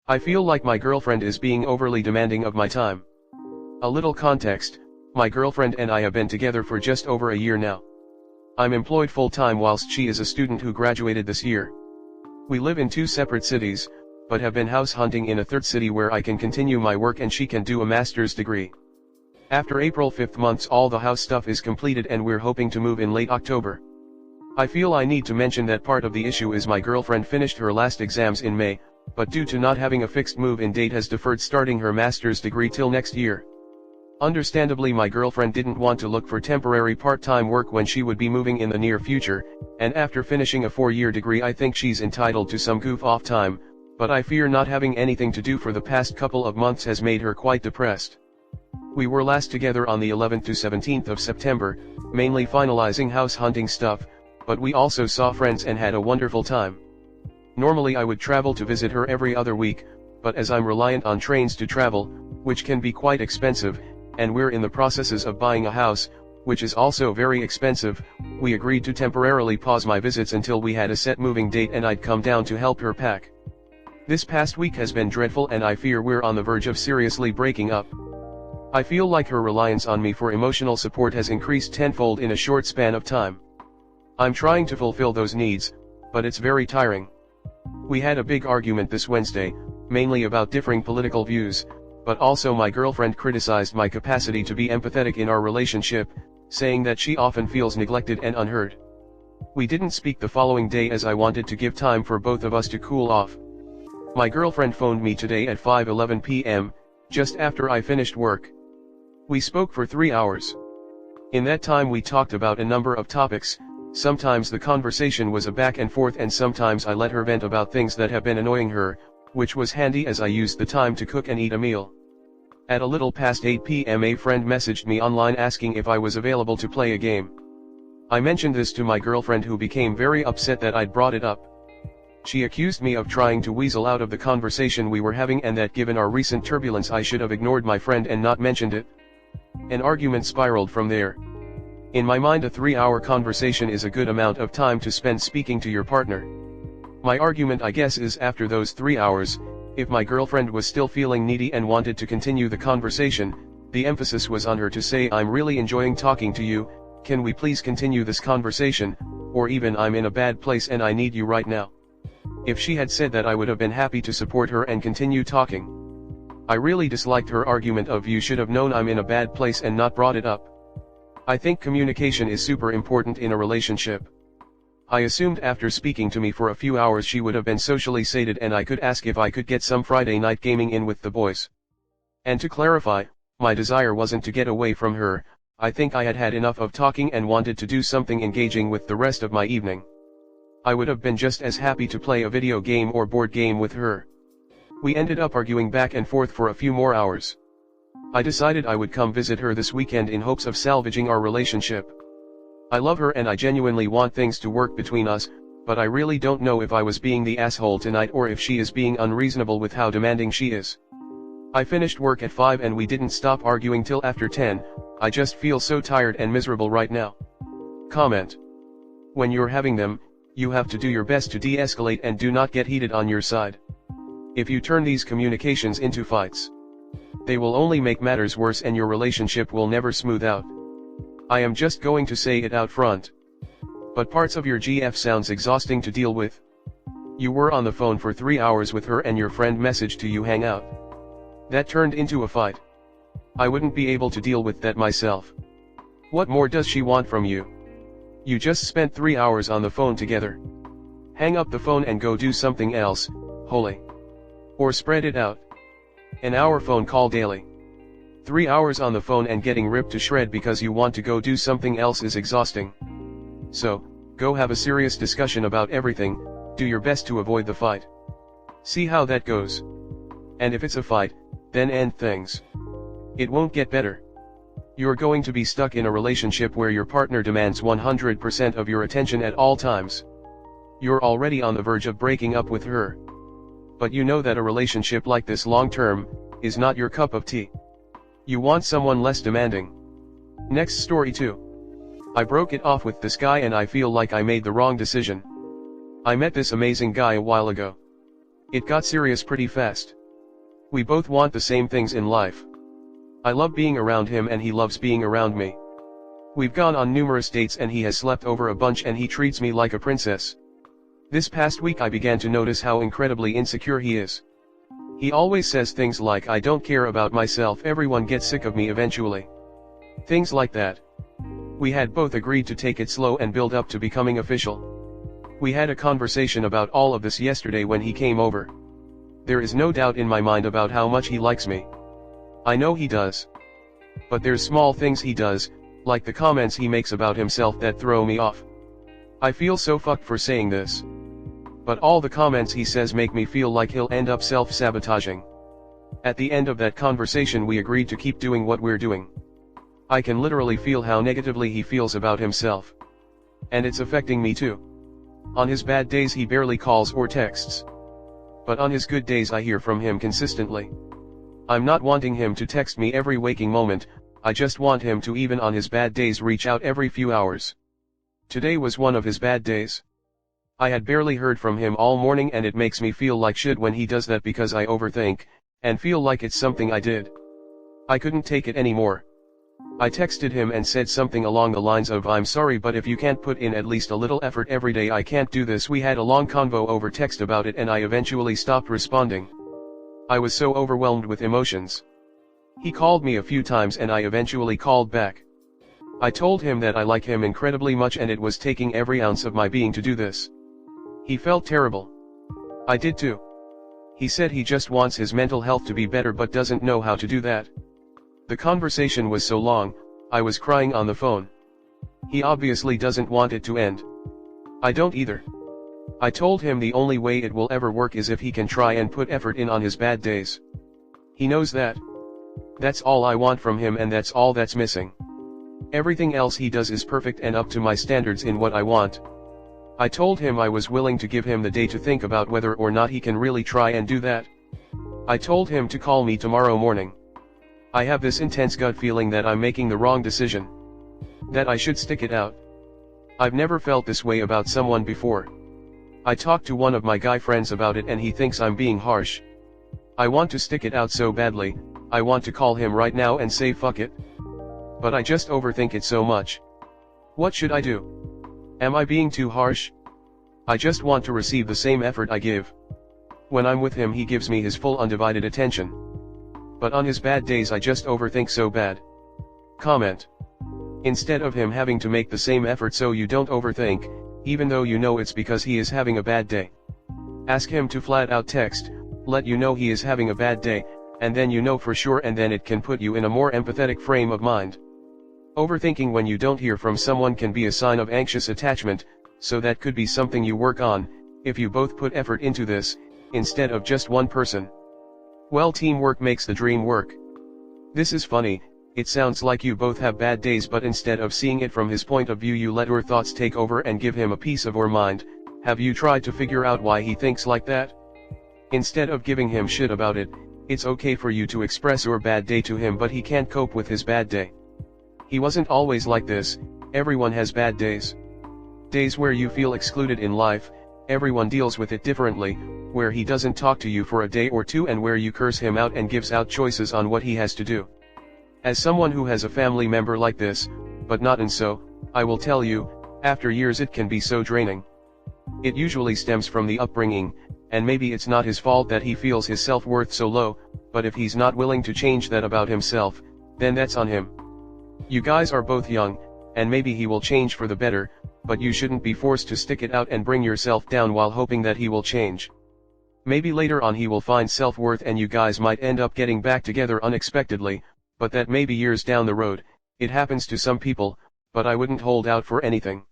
I feel like my girlfriend is being overly demanding of my time. A little context, my girlfriend and I have been together for just over a year now. I'm employed full-time whilst she is a student who graduated this year. We live in two separate cities, but have been house hunting in a third city where I can continue my work and she can do a master's degree. After April 5th months all the house stuff is completed and we're hoping to move in late October. I feel I need to mention that part of the issue is my girlfriend finished her last exams in May, but due to not having a fixed move-in date has deferred starting her master's degree till next year. Understandably my girlfriend didn't want to look for temporary part-time work when she would be moving in the near future, and after finishing a 4-year degree I think she's entitled to some goof-off time, but I fear not having anything to do for the past couple of months has made her quite depressed. We were last together on the 11th to 17th of September, mainly finalizing house hunting stuff, but we also saw friends and had a wonderful time. Normally I would travel to visit her every other week, but as I'm reliant on trains to travel, which can be quite expensive, and we're in the processes of buying a house, which is also very expensive, we agreed to temporarily pause my visits until we had a set moving date and I'd come down to help her pack. This past week has been dreadful and I fear we're on the verge of seriously breaking up. I feel like her reliance on me for emotional support has increased tenfold in a short span of time. I'm trying to fulfill those needs, but it's very tiring. We had a big argument this Wednesday, mainly about differing political views, but also my girlfriend criticized my capacity to be empathetic in our relationship, saying that she often feels neglected and unheard. We didn't speak the following day as I wanted to give time for both of us to cool off. My girlfriend phoned me today at 5:11 p.m., just after I finished work. We spoke for 3 hours. In that time we talked about a number of topics. Sometimes the conversation was a back and forth and sometimes I let her vent about things that have been annoying her, which was handy as I used the time to cook and eat a meal. At a little past 8 p.m. a friend messaged me online asking if I was available to play a game. I mentioned this to my girlfriend who became very upset that I'd brought it up. She accused me of trying to weasel out of the conversation we were having and that given our recent turbulence I should have ignored my friend and not mentioned it. An argument spiraled from there. In my mind a 3-hour conversation is a good amount of time to spend speaking to your partner. My argument I guess is after those 3 hours, if my girlfriend was still feeling needy and wanted to continue the conversation, the emphasis was on her to say I'm really enjoying talking to you, can we please continue this conversation, or even I'm in a bad place and I need you right now. If she had said that I would have been happy to support her and continue talking. I really disliked her argument of you should have known I'm in a bad place and not brought it up. I think communication is super important in a relationship. I assumed after speaking to me for a few hours she would have been socially sated and I could ask if I could get some Friday night gaming in with the boys. And to clarify, my desire wasn't to get away from her, I think I had had enough of talking and wanted to do something engaging with the rest of my evening. I would have been just as happy to play a video game or board game with her. We ended up arguing back and forth for a few more hours. I decided I would come visit her this weekend in hopes of salvaging our relationship. I love her and I genuinely want things to work between us, but I really don't know if I was being the asshole tonight or if she is being unreasonable with how demanding she is. I finished work at 5 and we didn't stop arguing till after 10, I just feel so tired and miserable right now. Comment. When you're having them, you have to do your best to de-escalate and do not get heated on your side. If you turn these communications into fights, they will only make matters worse and your relationship will never smooth out. I am just going to say it out front. But parts of your GF sounds exhausting to deal with. You were on the phone for 3 hours with her and your friend messaged to you hang out. That turned into a fight. I wouldn't be able to deal with that myself. What more does she want from you? You just spent 3 hours on the phone together. Hang up the phone and go do something else, holy. Or spread it out. An hour phone call daily. 3 hours on the phone and getting ripped to shred because you want to go do something else is exhausting. So, go have a serious discussion about everything, do your best to avoid the fight. See how that goes. And if it's a fight, then end things. It won't get better. You're going to be stuck in a relationship where your partner demands 100% of your attention at all times. You're already on the verge of breaking up with her. But you know that a relationship like this long-term, is not your cup of tea. You want someone less demanding. Next story 2. I broke it off with this guy and I feel like I made the wrong decision. I met this amazing guy a while ago. It got serious pretty fast. We both want the same things in life. I love being around him and he loves being around me. We've gone on numerous dates and he has slept over a bunch and he treats me like a princess. This past week I began to notice how incredibly insecure he is. He always says things like, "I don't care about myself, everyone gets sick of me eventually." Things like that. We had both agreed to take it slow and build up to becoming official. We had a conversation about all of this yesterday when he came over. There is no doubt in my mind about how much he likes me. I know he does. But there's small things he does, like the comments he makes about himself, that throw me off. I feel so fucked for saying this. But all the comments he says make me feel like he'll end up self-sabotaging. At the end of that conversation we agreed to keep doing what we're doing. I can literally feel how negatively he feels about himself. And it's affecting me too. On his bad days he barely calls or texts. But on his good days I hear from him consistently. I'm not wanting him to text me every waking moment, I just want him to, even on his bad days, reach out every few hours. Today was one of his bad days. I had barely heard from him all morning and it makes me feel like shit when he does that because I overthink, and feel like it's something I did. I couldn't take it anymore. I texted him and said something along the lines of, "I'm sorry, but if you can't put in at least a little effort every day, I can't do this." We had a long convo over text about it and I eventually stopped responding. I was so overwhelmed with emotions. He called me a few times and I eventually called back. I told him that I like him incredibly much and it was taking every ounce of my being to do this. He felt terrible. I did too. He said he just wants his mental health to be better but doesn't know how to do that. The conversation was so long, I was crying on the phone. He obviously doesn't want it to end. I don't either. I told him the only way it will ever work is if he can try and put effort in on his bad days. He knows that. That's all I want from him and that's all that's missing. Everything else he does is perfect and up to my standards in what I want. I told him I was willing to give him the day to think about whether or not he can really try and do that. I told him to call me tomorrow morning. I have this intense gut feeling that I'm making the wrong decision. That I should stick it out. I've never felt this way about someone before. I talked to one of my guy friends about it and he thinks I'm being harsh. I want to stick it out so badly, I want to call him right now and say fuck it. But I just overthink it so much. What should I do? Am I being too harsh? I just want to receive the same effort I give. When I'm with him he gives me his full undivided attention. But on his bad days I just overthink so bad. Comment. Instead of him having to make the same effort so you don't overthink, even though you know it's because he is having a bad day. Ask him to flat out text, let you know he is having a bad day, and then you know for sure, and then it can put you in a more empathetic frame of mind. Overthinking when you don't hear from someone can be a sign of anxious attachment, so that could be something you work on, if you both put effort into this, instead of just one person. Well, teamwork makes the dream work. This is funny, it sounds like you both have bad days, but instead of seeing it from his point of view you let your thoughts take over and give him a piece of your mind. Have you tried to figure out why he thinks like that? Instead of giving him shit about it, it's okay for you to express your bad day to him, but he can't cope with his bad day. He wasn't always like this, everyone has bad days. Days where you feel excluded in life, everyone deals with it differently, where he doesn't talk to you for a day or two and where you curse him out and gives out choices on what he has to do. As someone who has a family member like this, but not and so, I will tell you, after years it can be so draining. It usually stems from the upbringing, and maybe it's not his fault that he feels his self-worth so low, but if he's not willing to change that about himself, then that's on him. You guys are both young, and maybe he will change for the better, but you shouldn't be forced to stick it out and bring yourself down while hoping that he will change. Maybe later on he will find self-worth and you guys might end up getting back together unexpectedly, but that may be years down the road. It happens to some people, but I wouldn't hold out for anything.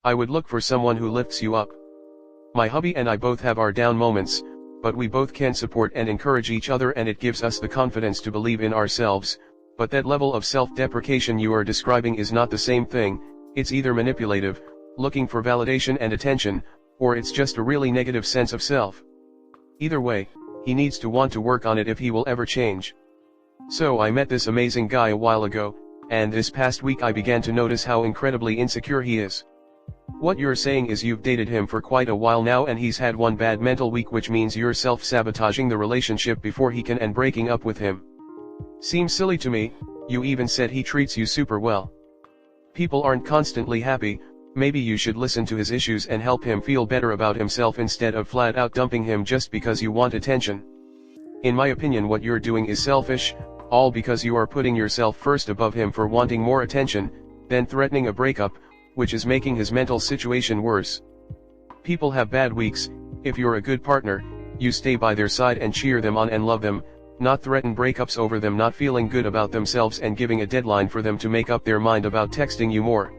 I would look for someone who lifts you up. My hubby and I both have our down moments, but we both can support and encourage each other, and it gives us the confidence to believe in ourselves. But that level of self-deprecation you are describing is not the same thing. It's either manipulative, looking for validation and attention, or it's just a really negative sense of self. Either way, he needs to want to work on it if he will ever change. So I met this amazing guy a while ago, and this past week I began to notice how incredibly insecure he is. What you're saying is you've dated him for quite a while now and he's had one bad mental week, which means you're self-sabotaging the relationship before he can and breaking up with him. Seems silly to me. You even said he treats you super well. People aren't constantly happy. Maybe you should listen to his issues and help him feel better about himself instead of flat out dumping him just because you want attention. In my opinion, what you're doing is selfish, all because you are putting yourself first above him for wanting more attention, then threatening a breakup, which is making his mental situation worse. People have bad weeks. If you're a good partner, you stay by their side and cheer them on and love them, not threaten breakups over them not feeling good about themselves and giving a deadline for them to make up their mind about texting you more.